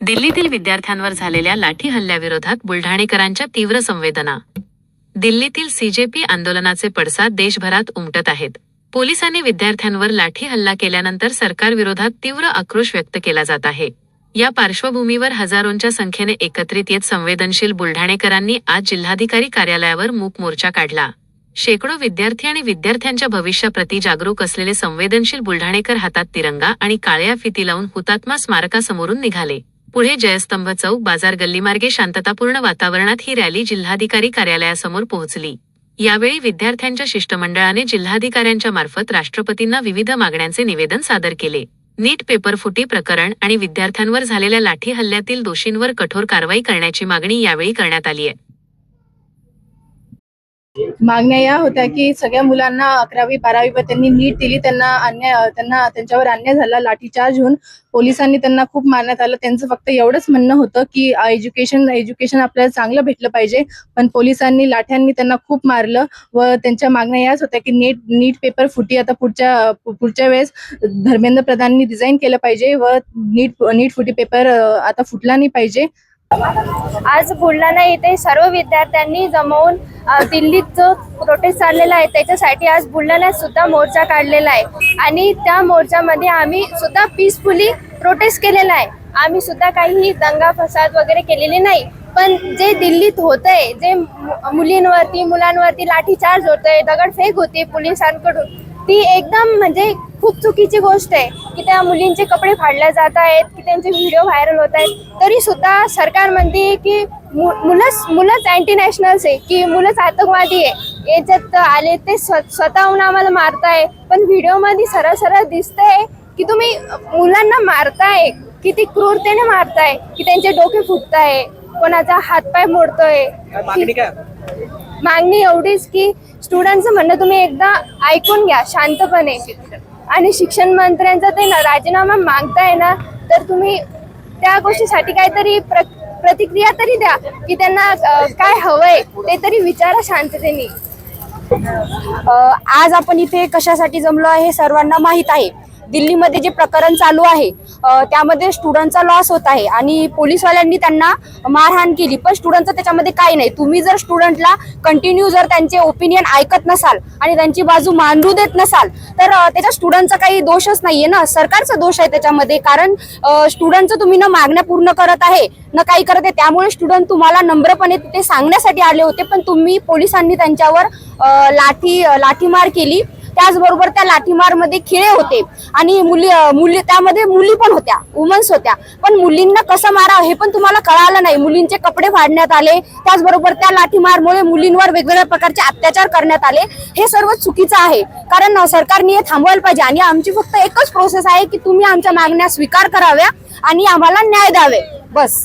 दिल्लीतील विद्यार्थ्यांवर झालेल्या लाठी हल्ल्याविरोधात बुलढाणेकरांच्या तीव्र संवेदना। दिल्लीतील सीजेपी आंदोलनाचे पडसाद देशभरात उमटत आहेत। पोलिसांनी विद्यार्थ्यांवर लाठी हल्ला केल्यानंतर सरकारविरोधात तीव्र आक्रोश व्यक्त केला जात आहे। या पार्श्वभूमीवर हजारोंच्या संख्येने एकत्रित येत संवेदनशील बुलढाणेकरांनी आज जिल्हाधिकारी कार्यालयावर मूक मोर्चा काढला। शेकडो विद्यार्थी आणि विद्यार्थ्यांच्या भविष्याप्रती जागरूक असलेले संवेदनशील बुलढाणेकर हातात तिरंगा आणि काळ्या फिती लावून हुतात्मा स्मारकासमोरून निघाले। पुढे जयस्तंभ चौक बाजार गल्लीमार्गे शांततापूर्ण वातावरणात ही रॅली जिल्हाधिकारी कार्यालयासमोर पोहोचली। यावेळी विद्यार्थ्यांच्या शिष्टमंडळाने जिल्हाधिकाऱ्यांच्या मार्फत राष्ट्रपतींना विविध मागण्यांचे निवेदन सादर केले। नीट पेपरफुटी प्रकरण आणि विद्यार्थ्यांवर झालेल्या लाठी हल्ल्यातील दोषींवर कठोर कारवाई करण्याची मागणी यावेळी करण्यात आली आहे। मागण्या या होत्या की सगळ्या मुलांना 11वी 12वी वर त्यांनी नीट दिली, त्यांच्यावर अन्याय झाला, लाठीचार्ज होऊन पोलिसांनी त्यांना खूप मारण्यात आलं। त्यांचं फक्त एवढंच म्हणणं होतं की एज्युकेशन आपल्याला चांगलं भेटलं पाहिजे, पण पोलिसांनी लाठ्यांनी त्यांना खूप मारलं व त्यांच्या मागण्या याच होत्या की नीट पेपर फुटी आता पुढच्या वेळेस धर्मेंद्र प्रधानांनी डिझाईन केलं पाहिजे व नीट फुटी पेपर आता फुटला नाही पाहिजे। आज बुलढाणा येथे सर्व विद्यार्थ्यांनी जमवून दिल्लीत जो प्रोटेस्ट चाललेला आहे त्याच्यासाठी आज बुलढाण्यात सुद्धा मोर्चा काढलेला आहे आणि त्या मोर्चामध्ये आम्ही सुद्धा पीसफुली प्रोटेस्ट केलेला आहे। आम्ही सुद्धा काही दंगा फसाद वगैरे केलेले नाही, पण जे दिल्लीत होतंय, जे मुलांवरती लाठीचार्ज होतोय, दगडफेक होते पोलिसांकडून, ती एकदम म्हणजे खूप चुकीची गोष्ट आहे की त्या मुलींचे कपडे फाडले जात आहेत, की त्यांचे व्हिडिओ व्हायरल होत आहेत, तरी सुद्धा सरकार म्हणते की मुलंच अँटी नॅशनल्स आहे, की मुलंच आतंकवादी आहे। याच्यात आले ते स्वतःहून आम्हाला मारताय, पण व्हिडिओमध्ये सरळ दिसतंय की तुम्ही मुलांना मारताय, किती क्रूरतेने मारताय, की त्यांचे डोके फुटताय, कोणाचा हातपाय मोडतोय। मागणी एवढीच की स्टुडंटचं म्हणणं तुम्ही एकदा ऐकून घ्या शांतपणे, आणि शिक्षण मंत्र्यांचा ते राजीनामा मागताय ना, तर तुम्ही त्या गोष्टीसाठी काहीतरी प्रतिक्रिया तरी द्या की त्यांना काय हवंय ते तरी विचारा शांततेने। आज आपण इथे कशासाठी जमलो आहे हे सर्वांना माहीत आहे। दिल्लीमध्ये जे प्रकरण चालू आहे त्यामध्ये स्टुडंटचा लॉस होत आहे आणि पोलीसवाल्यांनी त्यांना मारहाण केली, पण स्टुडंटचं त्याच्यामध्ये काही नाही। तुम्ही जर स्टुडंटला कंटिन्यू जर त्यांचे ओपिनियन ऐकत नसाल आणि त्यांची बाजू मांडू देत नसाल तर त्याच्या स्टुडंटचा काही दोषच नाहीये ना, सरकारचा दोष आहे त्याच्यामध्ये। कारण स्टुडंटचं तुम्ही न मागण्या पूर्ण करत आहे न काही करत आहे, त्यामुळे स्टुडंट तुम्हाला नम्रपणे तिथे सांगण्यासाठी आले होते, पण तुम्ही पोलिसांनी त्यांच्यावर लाठीमार केली। त्याचबरोबर त्या लाठीमारमध्ये खिळे होते आणि मुली त्यामध्ये मुली पण होत्या, वुमन्स होत्या, पण मुलींना कसं मारावं हे पण तुम्हाला कळालं नाही। मुलींचे कपडे फाडण्यात आले, त्याचबरोबर त्या लाठीमारमुळे मुलींवर वेगवेगळ्या प्रकारचे अत्याचार करण्यात आले। हे सर्व चुकीचं आहे, कारण सरकारने हे थांबवायला पाहिजे आणि आमची फक्त एकच प्रोसेस आहे की तुम्ही आमच्या मागण्या स्वीकार कराव्या आणि आम्हाला न्याय द्यावे, बस।